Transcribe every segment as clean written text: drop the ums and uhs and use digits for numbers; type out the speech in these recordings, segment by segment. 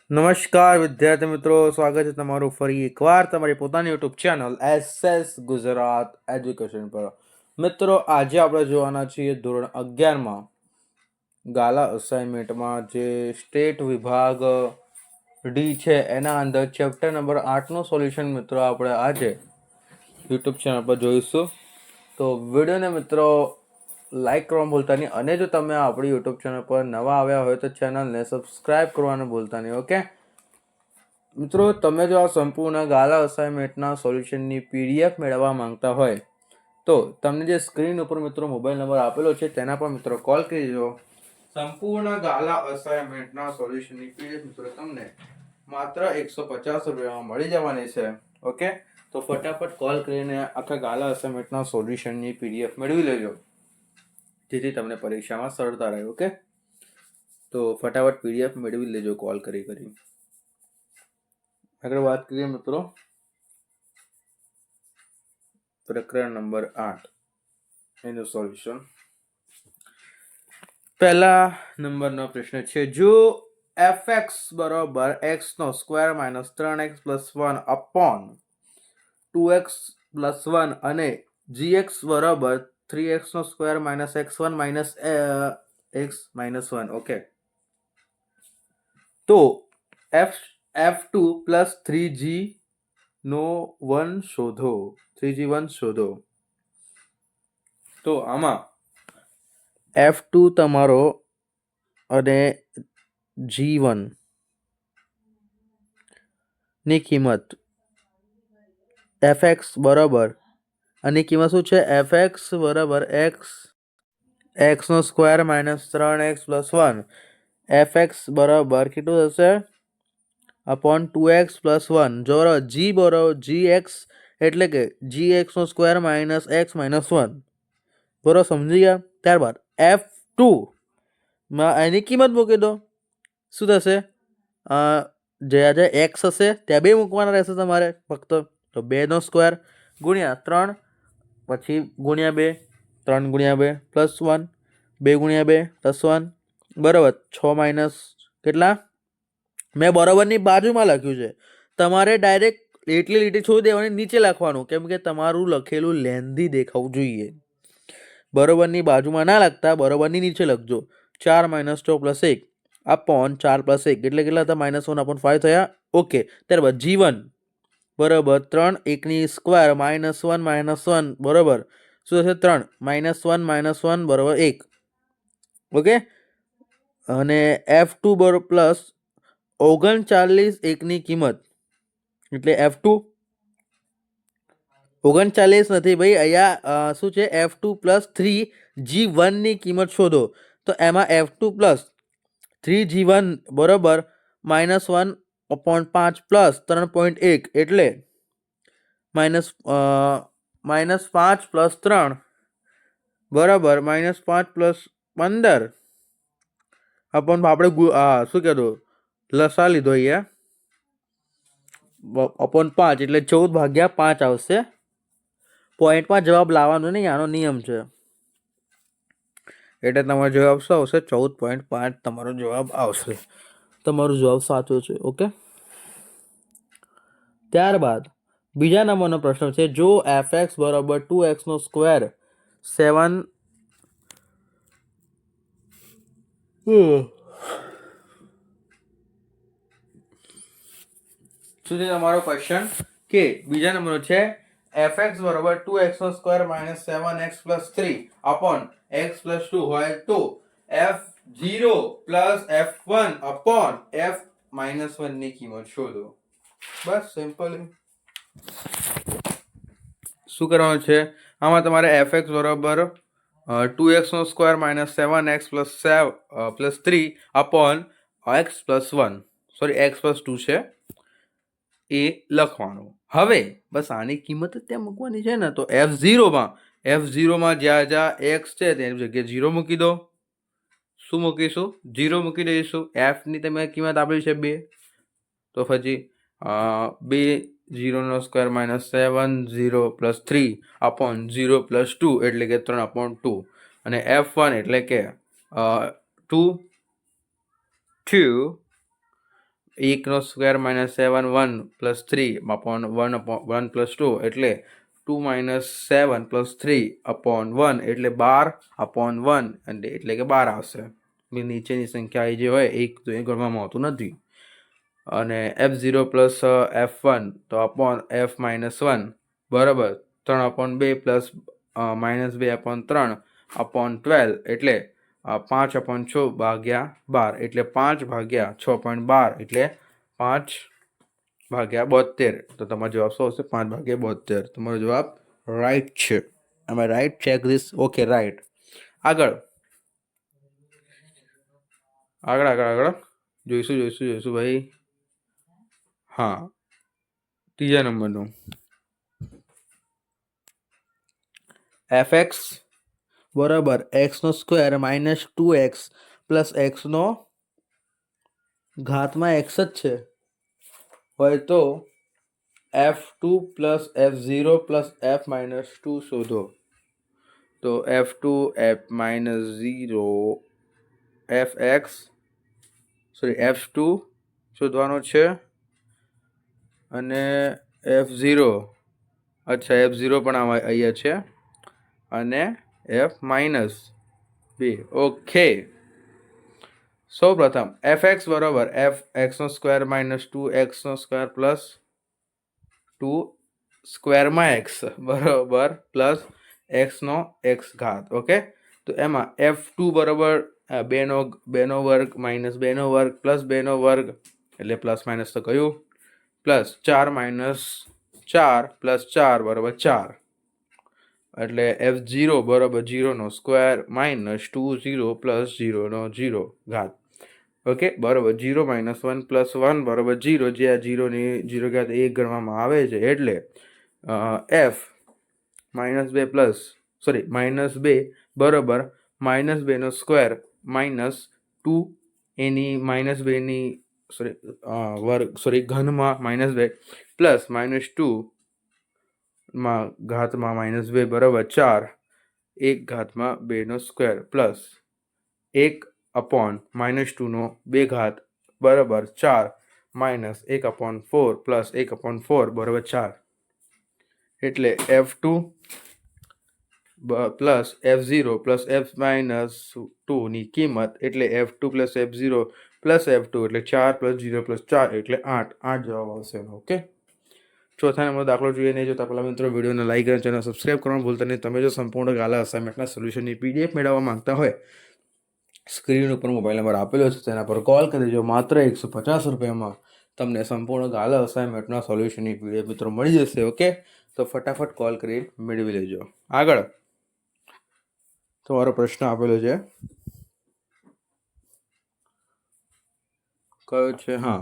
નમસ્કાર વિદ્યાર્થી મિત્રો, સ્વાગત છે તમારું ફરી એકવાર તમારી પોતાની YouTube channel SS Gujarat education પર. મિત્રો, આજે આપણે જોવાના છીએ ધોરણ 11માં ગાલા અસાઇનમેન્ટમાં જે સ્ટેટ વિભાગ ડી છે એના અંદર ચેપ્ટર નંબર 8નું સોલ્યુશન મિત્રો આપણે આજે યુટ્યુબ ચેનલ પર જોઈશું. તો વિડીયોને મિત્રો લાઈક કરવાનું ભૂલતા નહીં, અને જો તમે આપણી યુટ્યુબ ચેનલ પર નવા આવ્યા હોય તો ચેનલને સબસ્ક્રાઇબ કરવાનું ભૂલતા નહીં. ઓકે મિત્રો, તમે જો આ સંપૂર્ણ ગાલા અસાઇનમેન્ટના સોલ્યુશનની PDF મેળવવા માંગતા હોય તો તમને જે સ્ક્રીન ઉપર મિત્રો મોબાઈલ નંબર આપેલો છે તેના પર મિત્રો કોલ કરી દેજો. સંપૂર્ણ ગાલા અસાઇનમેન્ટના સોલ્યુશનની PDF મિત્રો તમને માત્ર 150 રૂપિયામાં મળી જવાની છે. ઓકે, તો ફટાફટ કોલ કરીને આખા ગાલા અસાઇનમેન્ટના સોલ્યુશનની PDF મેળવી લેજો, જેથી તમને પરીક્ષામાં સરળતા રહે. ઓકે, તો ફટાફટ PDF મેળવી લેજો કોલ કરી. આગળ વાત કરીએ મિત્રો, પ્રકરણ નંબર 8 એનું સોલ્યુશન. પહેલા નંબરનો પ્રશ્ન છે, જો fx બરાબર x નો square minus 3x plus 1 upon 2x plus 1 અને gx બરાબર 3x નો square minus x1 minus x minus 1. Okay, તો f2 પ્લસ 3g નો 1 શોધો. 3g1 શોધો. તો આમાં f2 તમારો અને g1 ની કિંમત fx બરાબર, અને કિંમત શું છે? fx બરાબર x નો square minus 3x plus 1. fx બરાબર કેટલું થશે? Upon 2x plus 1. જો g બરાબર gx એટલે કે gx નો સ્ક્વેર માઇનસ x માઇનસ 1. બરાબર, સમજી ગયા? ત્યારબાદ f2 માં એની કિંમત મૂકી દો. શું થશે? જ્યાં x હશે ત્યાં 2 મૂકવાના રહેશે તમારે ફક્ત. તો 2 નો સ્ક્વેર ગુણ્યા 3, પછી ગુણ્યા 2, 3 ગુણ્યા 2 પ્લસ 1, 2 ગુણ્યા 2 પ્લસ 1. બરાબર, 6 માઇનસ કેટલા? મેં બરાબરની બાજુમાં લખ્યું છે, તમારે ડાયરેક્ટ એટલી લીટી છોડી દેવાની, નીચે લખવાનું, કેમ કે તમારું લખેલું લેન્ધી દેખાવું જોઈએ. બરોબરની બાજુમાં ના લખતા, બરોબરની નીચે લખજો. 4 માઇનસ 2 પ્લસ 1 અપોન 4 પ્લસ 1 એટલે કેટલા હતા? -1 અપોન 5 થયા. ઓકે, ત્યારબાદ g1 બરાબર 3 1 સ્ક્વેર -1 -1 બરાબર શું થશે? 3 -1 બરાબર 1. ઓકે, અને f2 બરાબર પ્લસ 39 1 કિંમત એટલે f2 39 નથી ભાઈ, અહીંયા શું છે? f2 પ્લસ 3g1 ની કિંમત શોધો. તો એમાં f2 પ્લસ 3g1 બરાબર -1 અપોન 5 પ્લસ 3.1 એટલે -5 પ્લસ 3 બરાબર -5 પ્લસ 15 અપોન આપણે શું કહેતું લસા લીધો અહીંયા અપોન 5 એટલે 14 ભાગ્યા 5 આવશે. પોઈન્ટમાં જવાબ લાવવાનો નહીં, આનો નિયમ છે. એટલે તમારો જવાબ શું આવશે? 14.5 તમારો જવાબ આવશે. તમારો જવાબ સાચો છે. ઓકે, ત્યારબાદ બીજા નંબરનો પ્રશ્ન છે, જો fx બરાબર 2x નો સ્ક્વેર 7 સુધી તમારો ક્વેશ્ચન કે બીજા નંબરનો છે, fx બરાબર 2x નો square minus 7x plus 3 upon x plus 2 હોય તો f0 plus f1 upon f minus 1 ની કિંમત શોધો. બસ, સિમ્પલ. શું કરવાનું છે આમાં? તમારે fx બરાબર 2x નો square minus 7x plus 3 upon x plus 1 sorry x plus 2 છે એ લખવાનું. હવે બસ આની કિંમત જ ત્યાં મૂકવાની છે ને. તો f0માં જ્યાં જ્યાં x છે તેની જગ્યાએ 0 મૂકી દો. શું મૂકીશું? 0 મૂકી દઈશું. f ની તમે કિંમત આપેલી છે 2, તો પછી 2 0 નો square minus 7 0 plus 3 upon 0 plus 2 એટલે કે 3 અપોન 2, અને f1 એટલે કે 2 1 square minus 7 1 plus 3 upon 1 plus 2 એટલે 2 માઇનસ 7 પ્લસ 3 અપોન 1 એટલે 12 અપોન 1 એટલે કે 12 આવશે. નીચેની સંખ્યા જે હોય એક તો એ ગણવામાં આવતું નથી. અને F0 પ્લસ F1 તો અપોન F માઇનસ 1 બરાબર 3 upon 2 plus minus 2 upon 3 upon 12 એટલે 5 અપોન 6 ભાગ્યા 12 એટલે 5 ભાગ્યા 6.12 એટલે 5 ભાગ્યા 72. તો તમારો જવાબ શું હશે? 5 ભાગ્યા 72. તમારો જવાબ રાઈટ છે. am I right? check this. Okay right. આગળ જોઈશું ભાઈ. હા, ત્રીજા નંબરનું fx બરાબર x² minus 2x plus x ઘાતમાં x જ છે હોય તો f2 plus f0 plus f minus 2 શોધો. તો f2 f માઇનસ 0 f2 શોધવાનો છે અને f0 અચ્છા f0 પણ અહીંયા છે અને f માઇનસ 2. ઓકે, સૌ પ્રથમ fx બરાબર x² minus 2x² plus 2 સ્ક્વેરમાં x બરાબર પ્લસ x ઘાત. ઓકે, તો એમાં f2 બરાબર 2 વર્ગ માઇનસ 2 વર્ગ પ્લસ 2 વર્ગ એટલે પ્લસ માઇનસ તો કયું પ્લસ 4 માઇનસ 4 પ્લસ 4 બરાબર 4 એટલે f0 બરાબર 0 સ્ક્વેર માઇનસ 2 0 પ્લસ 0 ઘાત. ઓકે, બરાબર 0 માઇનસ 1 પ્લસ 1 બરાબર 0, જે આ 0 ઘાત 1 ગણવામાં આવે છે એટલે f માઇનસ 2 બરાબર માઇનસ 2 સ્ક્વેર માઇનસ 2 એની માઇનસ 2ની ઘનમાં માઇનસ 2 પ્લસ માઇનસ 2 માં ઘાતમાં માઇનસ 2 બરાબર 4 1 ઘાતમાં 2 સ્ક્વેર પ્લસ 1 અપોન માઇનસ 2 2 ઘાત બરાબર 4 માઇનસ 1 અપોન 4 પ્લસ 1 અપોન 4 બરાબર 4 એટલે f2 plus f0 plus f minus 2 ની કિંમત એટલે f2 plus f0 plus f2 એટલે 4 પ્લસ 0 પ્લસ 4 એટલે 8 જવાબ આવશે. ઓકે, ચોથા નંબર દાખલો જોઈએ. નહીં જોતા પહેલાં મિત્રો વિડીયોને લાઈક અને ચેનલ સબસ્ક્રાઈબ કરવાનું ભૂલતા નહીં. તમે જો સંપૂર્ણ ગાલા અસાઇનમેન્ટના સોલ્યુશનની PDF મેળવવા માંગતા હોય સ્ક્રીન ઉપર મોબાઈલ નંબર આપેલો છે તેના પર કોલ કરી દેજો. માત્ર 150 રૂપિયામાં તમને સંપૂર્ણ ગાલા અસાઇનમેન્ટના સોલ્યુશનની PDF મિત્રો મળી જશે. ઓકે, તો ફટાફટ કોલ કરી મેળવી લેજો. આગળ તમારો પ્રશ્ન આપેલો છે, કયો છે? હા,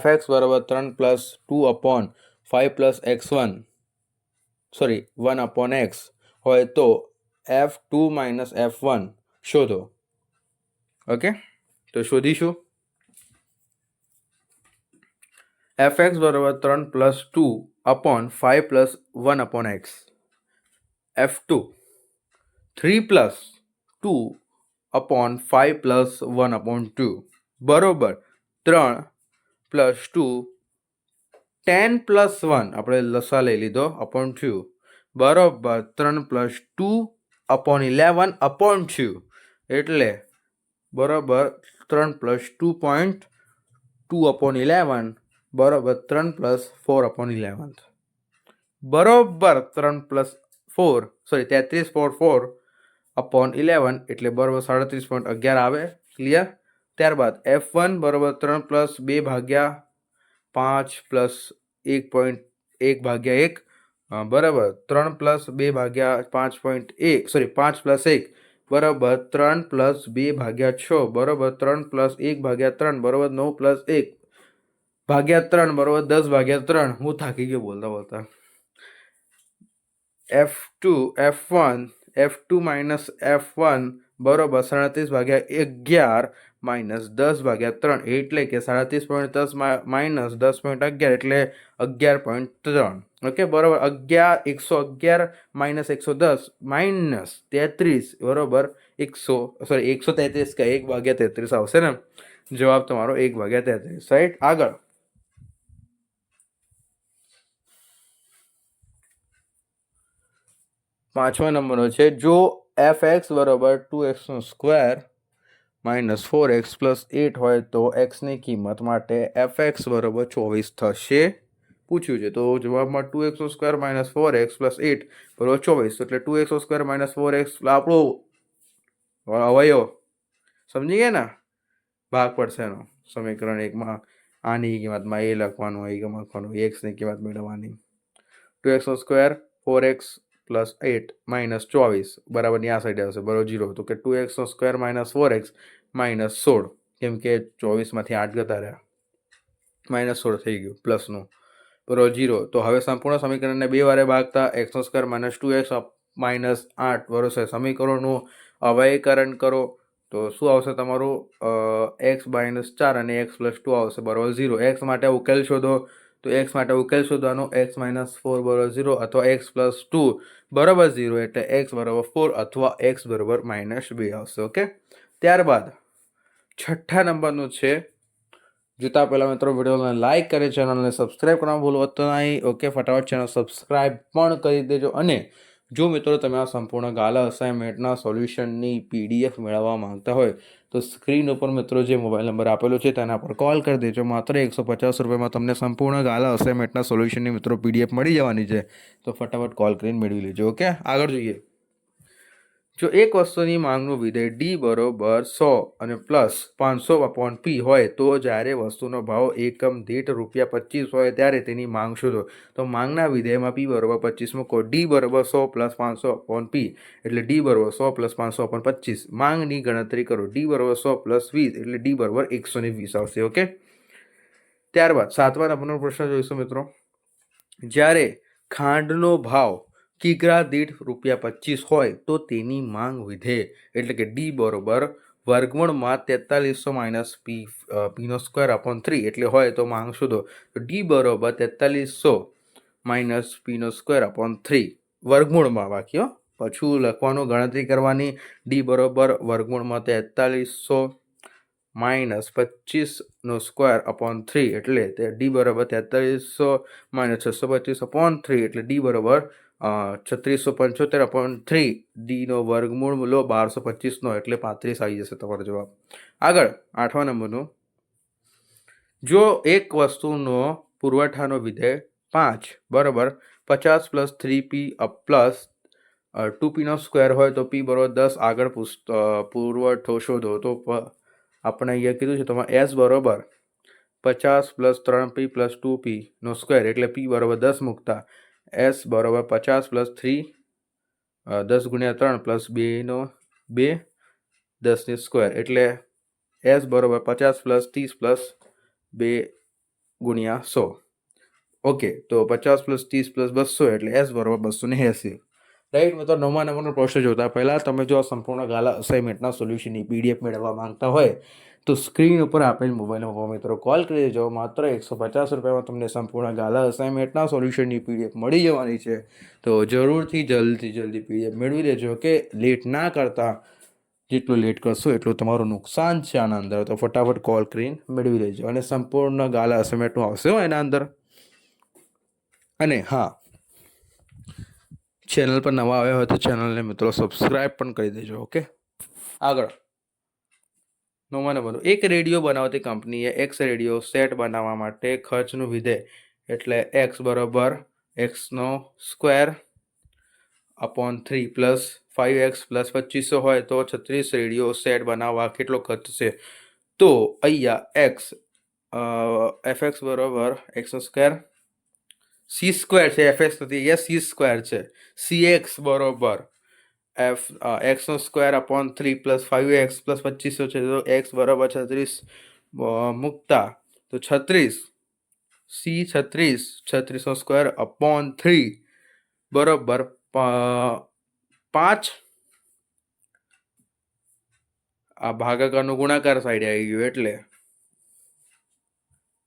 fx બરાબર 3 plus 2 upon 5 plus x1 1 upon x હોય તો f2 માઇનસ f1 શોધો. ઓકે, તો શોધીશું. fx બરાબર 3 plus 2 upon 5 plus 1 upon x. f2 3 plus 2 upon 5 plus 1 upon 2 બરોબર 3 પ્લસ 2 10 પ્લસ 1 આપણે લસા લઈ લીધો અપોન 2 બરોબર 3 પ્લસ 2 અપોન 11 અપોન 2 એટલે બરોબર 3 પ્લસ 2.2 અપોન 11 બરોબર 3 પ્લસ 4 અપોન 11 બરોબર 3 પ્લસ 4 33.4 અપોન 11 એટલે બરોબર 37.11 આવે. ક્લિયર? ત્યારબાદ f1 બરોબર 3 પ્લસ 2 ભાગ્યા 5 પ્લસ 1.1 ભાગ્યા 1 બરાબર 3 પ્લસ 2 ભાગ્યા 5.1 5 પ્લસ 1 બરાબર 3 પ્લસ 2 ભાગ્યા 6 બરાબર 3 પ્લસ 1 ભાગ્યા 3 બરાબર 9 પ્લસ 1 ભાગ્યા 3 બરાબર 10 ભાગ્યા 3. હું થાકી ગયો બોલતા. f2 માઇનસ f1 બરાબર 37/11 માઇનસ 10/3 એટલે કે 37.10 માઇનસ 10.11 એટલે 11.3. ઓકે, બરાબર 111 માઇનસ 110 માઇનસ 33 બરાબર 133 કે 1/33 આવશે ને. જવાબ તમારો 1/33, રાઈટ. આગળ 5મા નંબરનો છે, જો fx બરાબર 2x² - 4x + 8 હોય તો x ની કિંમત માટે fx બરાબર 24 થશે, પૂછ્યું છે. તો જવાબમાં 2x² - 4x + 8 બરાબર 24, એટલે 2x² - 4x આપણો અવયવ સમજી ગયા ને, ભાગ પડશે એનો. સમીકરણ 1માં આની કિંમતમાં એ લખવાનું, અહીં લખવાનું, x ની કિંમત મેળવવાની. 2x² 4x + 8 - 24 બરાબરની આ સાઈડ આવશે, બરાબર 0. તો કે 2x² - 4x - 16, કેમ કે 24માંથી 8 જતા રહ્યા, -16 થઈ ગયું પ્લસનું, બરાબર 0. તો હવે સંપૂર્ણ સમીકરણને 2 વારે ભાગતા x² - 2x - 8 બરાબર સમીકરણનું અવયવીકરણ કરો તો શું આવશે તમારું? x - 4 અને x + 2 આવશે, બરાબર 0. x માટે ઉકેલ શોધો, તો x માટે ઉકેલ શોધવાનો x - 4 બરાબર 0 અથવા x + 2 બરાબર 0, એટલે x બરાબર 4 અથવા x બરાબર -2 આવશે. ઓકે. ત્યારબાદ 6ઠ્ઠા નંબરનું છે. જોતા પહેલા મિત્રો વિડીયોને લાઇક કરી ચેનલને સબસ્ક્રાઇબ કરવાનું ભૂલતા નહીં. ઓકે, ફટાફટ ચેનલ સબસ્ક્રાઇબ પણ કરી દેજો. અને જો મિત્રો તમે આ સંપૂર્ણ ગાલા અસાઇનમેન્ટના સોલ્યુશનની PDF મેળવવા માંગતા હોય તો સ્ક્રીન ઉપર મિત્રો જે મોબાઈલ નંબર આપેલો છે તેના પર કોલ કરી દેજો. માત્ર 150 રૂપિયામાં તમને સંપૂર્ણ ગાલા અસાઇનમેન્ટના સોલ્યુશનની મિત્રો PDF મળી જવાની છે. તો ફટાફટ કોલ કરીને મેળવી લેજો. ઓકે, આગળ જોઈએ. જો એક વસ્તુની માંગનું વિધેય d બરોબર 100 અને +500/p હોય તો જ્યારે વસ્તુનો ભાવ એકમ દીઠ ₹25 હોય ત્યારે તેની માંગ શોધો. તો માંગના વિધેયમાં p બરોબર 25 મૂકો. d બરોબર 100 + 500/p એટલે d બરોબર 100 + 500/25. માંગની ગણતરી કરો. d બરોબર 100 + 20 એટલે d બરોબર 120 આવશે. ઓકે. ત્યારબાદ 7મા નંબરનો પ્રશ્ન જોઈશું મિત્રો. જ્યારે ખાંડનો ભાવ કિગ્રા દીઠ ₹25 હોય તો તેની માંગ વિધેય એટલે કે d બરોબર વર્ગમૂળમાં 4300 - p²/3 એટલે હોય તો માંગ શોધો. તો d બરોબર 4300 - p²/3 વર્ગમૂળમાં, બાકી પાછું લખવાનું, ગણતરી કરવાની. d બરોબર વર્ગમૂળમાં 4300 - 25/3 એટલે d બરાબર 4300 - 625/3 એટલે d બરાબર 3675/3. d નો વર્ગમૂળ લો 1225 એટલે 35 આવી જશે તમારો જવાબ. આગળ 8મા નંબરનું. જો એક વસ્તુનો પુરવઠાનો વિધેય 5 બરાબર 50 + 3p + 2p² હોય તો p બરાબર 10. આગળ પુરવઠો શોધો. તો આપણે અહીંયા કીધું છે તમારે s બરોબર 50 + 3p + 2p² એટલે p બરાબર 10 મૂકતા s બરાબર 50 + 3 10 × 3 + 2 નો 2 10² એટલે s બરાબર 50 + 30 + 2 × 100. ઓકે, તો 50 + 30 + 200 એટલે s બરાબર 280. રાઈટ મિત્રો. 9મા નંબરનો પ્રશ્ન જોતા પહેલા તમે જો આ સંપૂર્ણ ગાલા અસાઇનમેન્ટના સોલ્યુશનની PDF મેળવવા માંગતા હોય તો સ્ક્રીન ઉપર આપેલ મોબાઈલ નંબર મિત્રો કોલ કરી દેજો. માત્ર 150 રૂપિયામાં તમને સંપૂર્ણ ગાલા અસાઇનમેન્ટના સોલ્યુશનની PDF મળી જવાની છે. તો જરૂરથી જલ્દી PDF મેળવી લેજો. કે લેટ ના કરતા, જેટલું લેટ કરશો એટલું તમારું નુકસાન છે આના અંદર. તો ફટાફટ કોલ કરીને મેળવી લેજો. અને સંપૂર્ણ ગાલા અસાઇનમેન્ટનું આવશે એના અંદર. અને હા, ચેનલ પર નવા આવ્યા હોય તો ચેનલને મિત્રો સબસ્ક્રાઇબ પણ કરી દેજો. ઓકે. આગળ 9મા નંબરનું. એક રેડિયો બનાવતી કંપનીએ x રેડિયો સેટ બનાવવા માટે ખર્ચનું વિધેય એટલે x બરાબર x² / 3 + 5x + 2500 હોય તો 36 રેડિયો સેટ બનાવવા કેટલો ખર્ચ છે? તો અહીંયા x fx બરાબર x², c² છે, fx નથી, અહીંયા c² છે. cx બરોબર x² / 3 + 5x + 2500 છે, તો x બરાબર 36 મૂકતા તો 36 c 36 / 3 બરોબર 5. આ ભાગાકારનું ગુણાકાર સાઈડે આવી ગયું એટલે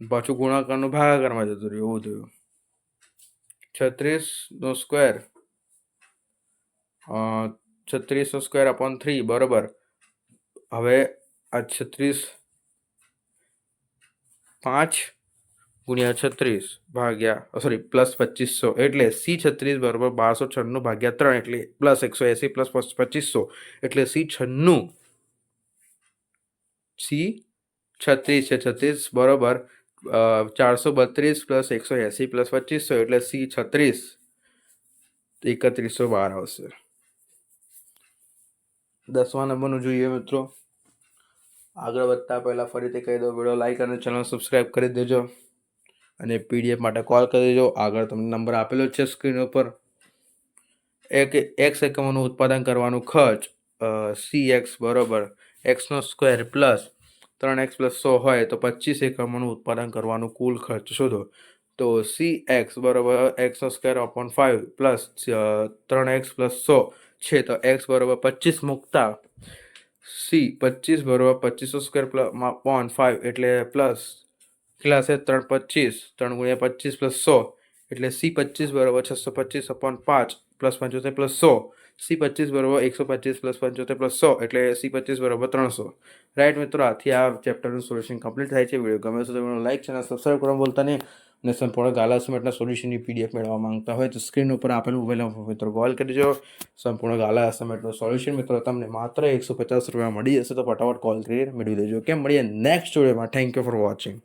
પાછું ગુણાકારનું ભાગાકારમાં જતું રહ્યું, એવું થયું. 36² 36² / 3 બરોબર. હવે આ 36 5 ગુણ્યા 36 ભાગ્યા પ્લસ 2500 એટલે C36 બરાબર 1296 ભાગ્યા 3 એટલે પ્લસ 180 પ્લસ 2500 એટલે C96 C36 છે 36 બરાબર 432 પ્લસ 180 પ્લસ 2500 એટલે C36 3112 આવશે. 10મા નંબરનું જોઈએ મિત્રો. આગળ વધતા પહેલા ફરીથી કહી દો, વિડીયો લાઈક અને ચેનલ સબસ્ક્રાઈબ કરી દેજો અને PDF માટે કોલ કરી દેજો. આગળ તમને નંબર આપેલો છે સ્ક્રીન ઉપર. x એકમોનું ઉત્પાદન કરવાનું ખર્ચ CX બરાબર x² પ્લસ 3x પ્લસ 100 હોય તો 25 એકમોનું ઉત્પાદન કરવાનું કુલ ખર્ચ શોધો. તો CX બરાબર x² upon 5 plus 3x plus 100 છે તો x બરાબર 25 મૂકતા C25 બરાબર 25² upon 5 એટલે પ્લસ કેટલા છે 325 3 ગુણ્યા 25 પ્લસ 100 એટલે C25 બરાબર 625 upon 5 પ્લસ 75 પ્લસ 100 C25 બરાબર 125 પ્લસ 75 પ્લસ 100 એટલે C25 બરાબર 300. રાઈટ મિત્રો, આથી આ ચેપ્ટરનું સોલ્યુશન કમ્પ્લીટ થાય છે. વિડીયો ગમે તો તમે લાઈક ચેનલ સબસ્ક્રાઈબ કરવા ભૂલતા નહીં અને સંપૂર્ણ ગાલા અસાઇનમેન્ટના સોલ્યુશનની PDF મેળવવા માંગતા હોય તો સ્ક્રીન ઉપર આપેલું મોબાઈલ નંબર મિત્રો કોલ કરજો. સંપૂર્ણ ગાલા અસાઇનમેન્ટનું સોલ્યુશન મિત્રો તમને માત્ર 150 રૂપિયા મળી જશે, તો ફટાફટ કોલ કરીને મેળવી લેજો. કેમ મળીએ નેક્સ્ટ વિડીયોમાં. Thank you for watching.